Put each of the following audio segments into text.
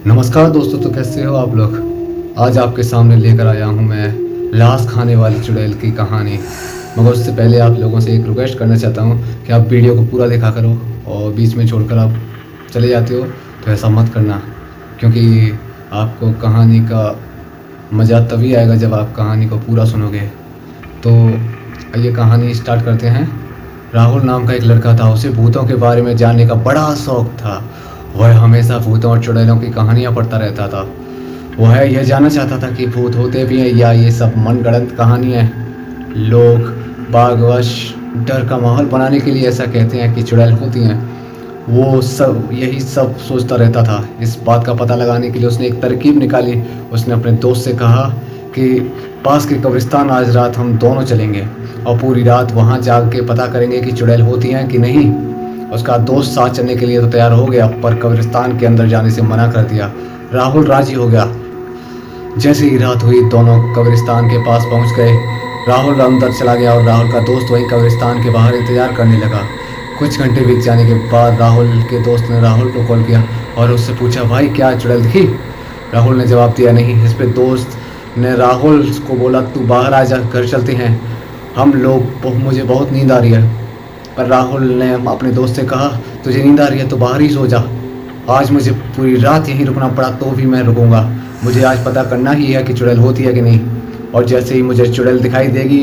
नमस्कार दोस्तों, तो कैसे हो आप लोग। आज आपके सामने लेकर आया हूँ मैं लाश खाने वाली चुड़ैल की कहानी। मगर उससे पहले आप लोगों से एक रिक्वेस्ट करना चाहता हूँ कि आप वीडियो को पूरा देखा करो और बीच में छोड़कर आप चले जाते हो तो ऐसा मत करना, क्योंकि आपको कहानी का मज़ा तभी आएगा जब आप कहानी को पूरा सुनोगे। तो ये कहानी स्टार्ट करते हैं। राहुल नाम का एक लड़का था। उसे भूतों के बारे में जानने का बड़ा शौक था। वह हमेशा भूतों और चुड़ैलों की कहानियाँ पढ़ता रहता था। वह यह जानना चाहता था कि भूत होते भी हैं या ये सब मनगढ़ंत कहानियाँ हैं। लोग बागवश डर का माहौल बनाने के लिए ऐसा कहते हैं कि चुड़ैल होती हैं। वो सब यही सब सोचता रहता था। इस बात का पता लगाने के लिए उसने एक तरकीब निकाली। उसने अपने दोस्त से कहा कि पास के कब्रिस्तान आज रात हम दोनों चलेंगे और पूरी रात वहाँ जाग के पता करेंगे कि चुड़ैल होती हैं कि नहीं। उसका दोस्त साथ चलने के लिए तो तैयार हो गया, पर कब्रिस्तान के अंदर जाने से मना कर दिया। राहुल राजी हो गया। जैसे ही रात हुई दोनों कब्रिस्तान के पास पहुंच गए। राहुल अंदर चला गया और राहुल का दोस्त वहीं कब्रिस्तान के बाहर इंतजार करने लगा। कुछ घंटे बीत जाने के बाद राहुल के दोस्त ने राहुल को कॉल किया और उससे पूछा, भाई क्या चुड़ैल दिखी। राहुल ने जवाब दिया नहीं। इस पर दोस्त ने राहुल को बोला, तू बाहर आ जा, घर चलते हैं, हम लोग मुझे बहुत नींद आ रही है। पर राहुल ने अपने दोस्त से कहा, तुझे नींद आ रही है तो बाहर ही सो जा। आज मुझे पूरी रात यहीं रुकना पड़ा तो भी मैं रुकूंगा। मुझे आज पता करना ही है कि चुड़ैल होती है कि नहीं, और जैसे ही मुझे चुड़ैल दिखाई देगी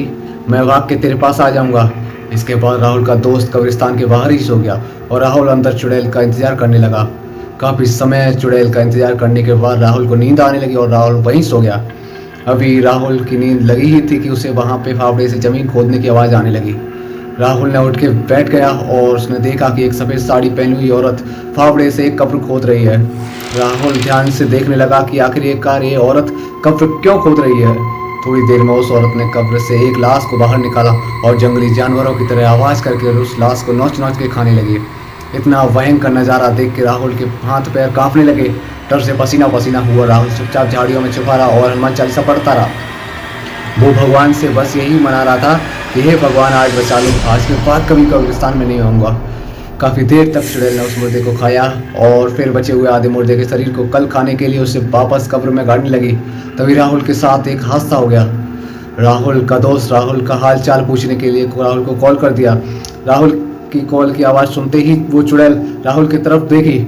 मैं भाग के तेरे पास आ जाऊंगा। इसके बाद राहुल का दोस्त कब्रिस्तान के बाहर ही सो गया और राहुल अंदर चुड़ैल का इंतजार करने लगा। काफ़ी समय चुड़ैल का इंतजार करने के बाद राहुल को नींद आने लगी और राहुल वहीं सो गया। अभी राहुल की नींद लगी ही थी कि उसे वहाँ पे फावड़े से ज़मीन खोदने की आवाज़ आने लगी। राहुल ने उठ के बैठ गया और उसने देखा कि एक सफ़ेद साड़ी पहनी हुई औरत फावड़े से एक कब्र खोद रही है। राहुल ध्यान से देखने लगा कि आखिर ये औरत कब्र क्यों खोद रही है। थोड़ी देर में उस औरत ने कब्र से एक लाश को बाहर निकाला और जंगली जानवरों की तरह आवाज़ करके उस लाश को नोच नोच के खाने लगी। इतना भयंकर नज़ारा देख के राहुल के हाथ पैर कांपने लगे। डर से पसीना पसीना हुआ। राहुल चुपचाप झाड़ियों में छुपा रहा और हनुमान चालीसा पढ़ता रहा। वो भगवान से बस यही मना रहा था कि हे भगवान, आज बचा लो, आज के बाद कभी कब्रिस्तान में नहीं आऊँगा। काफ़ी देर तक चुड़ैल ने उस मुर्दे को खाया और फिर बचे हुए आधे मुर्दे के शरीर को कल खाने के लिए उसे वापस कब्र में गाड़ने लगी। तभी राहुल के साथ एक हादसा हो गया। राहुल का दोस्त राहुल का हाल चाल पूछने के लिए राहुल को कॉल कर दिया। राहुल की कॉल की आवाज़ सुनते ही वो चुड़ैल राहुल की तरफ देखी।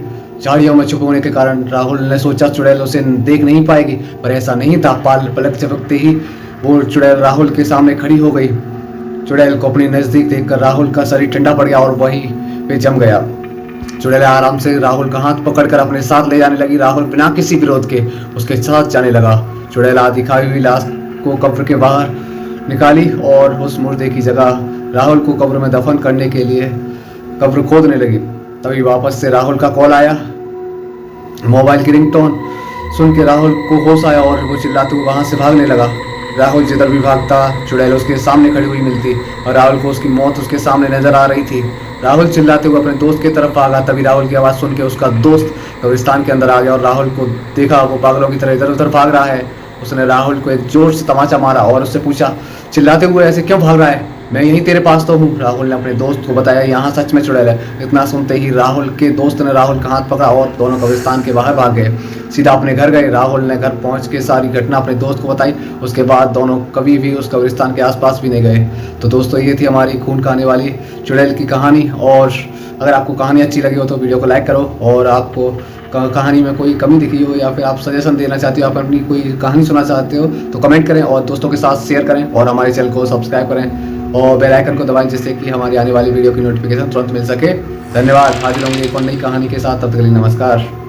झाड़ियों में छुप होने के कारण राहुल ने सोचा चुड़ैल उसे देख नहीं पाएगी, पर ऐसा नहीं था। पलक झपकते ही वो चुड़ैल राहुल के सामने खड़ी हो गई। चुड़ैल को अपनी नज़दीक देखकर राहुल का शरीर ठंडा पड़ गया और वहीं पे जम गया। चुड़ैल आराम से राहुल का हाथ पकड़कर अपने साथ ले जाने लगी। राहुल बिना किसी विरोध के उसके साथ जाने लगा। चुड़ैल आधी खाई हुई लाश को कब्र के बाहर निकाली और उस मुर्दे की जगह राहुल को कब्र में दफन करने के लिए कब्र खोदने लगी। तभी वापस से राहुल का कॉल आया। मोबाइल की रिंगटोन सुन के राहुल को होश आया और वो चिल्लाते हुए वहाँ से भागने लगा। राहुल जिधर भी भागता चुड़ैल उसके सामने खड़ी हुई मिलती और राहुल को उसकी मौत उसके सामने नजर आ रही थी। राहुल चिल्लाते हुए अपने दोस्त की तरफ भागा। तभी राहुल की आवाज़ सुन के उसका दोस्त कब्रिस्तान के अंदर आ गया और राहुल को देखा वो पागलों की तरह इधर उधर भाग रहा है। उसने राहुल को एक जोर से तमाचा मारा और उससे पूछा, चिल्लाते हुए ऐसे क्यों भाग रहा है, मैं यहीं तेरे पास तो हूँ। राहुल ने अपने दोस्त को बताया, यहाँ सच में चुड़ैल है। इतना सुनते ही राहुल के दोस्त ने राहुल का हाथ पकड़ा और दोनों कब्रिस्तान के बाहर भाग गए। सीधा अपने घर गए। राहुल ने घर पहुँच के सारी घटना अपने दोस्त को बताई। उसके बाद दोनों कभी भी उस कब्रिस्तान के आसपास भी नहीं गए। तो दोस्तों, ये थी हमारी खून खाने वाली चुड़ैल की कहानी। और अगर आपको कहानी अच्छी लगी हो तो वीडियो को लाइक करो, और आपको कहानी में कोई कमी दिखी हो या फिर आप सजेशन देना चाहते हो, आप अपनी कोई कहानी सुनना चाहते हो तो कमेंट करें और दोस्तों के साथ शेयर करें और हमारे चैनल को सब्सक्राइब करें और बेल आइकन को दबाएं, जिससे कि हमारी आने वाली वीडियो की नोटिफिकेशन तुरंत मिल सके। धन्यवाद। हाजिर होंगे एक और नई कहानी के साथ। तब तक के लिए नमस्कार।